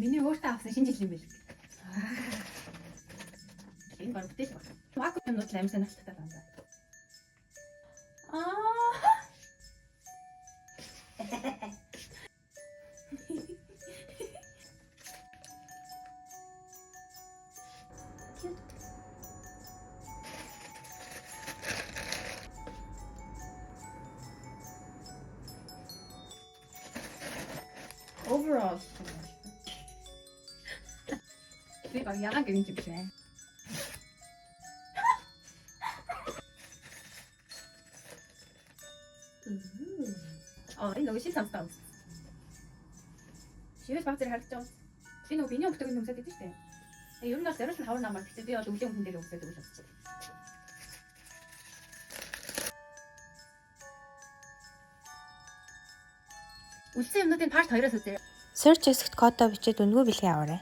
Миний өөртөө авсан шинэ жил юм байл. Энэ баг бүтээл баг. Вакуум юмнууд амар сонирхолтой байна. Overall. Би баг яагаад гэнэ юм бэ? Энэ нөгөө шин самстаа. Шивээс баг зэрэг харагдаж байгаа. Би нөгөө биний өвтөг юмсаад байдаг шүү дээ. Ер нь бол зориулсан хавар намаа гэхдээ би бол өвлийн хүн дээр өвсөд өгч авчих. Үлдсэн юмнуудын part 2-оос үзье. Search хэсэгт кодоо бичээд үнэгүй бэлгээ аваарай.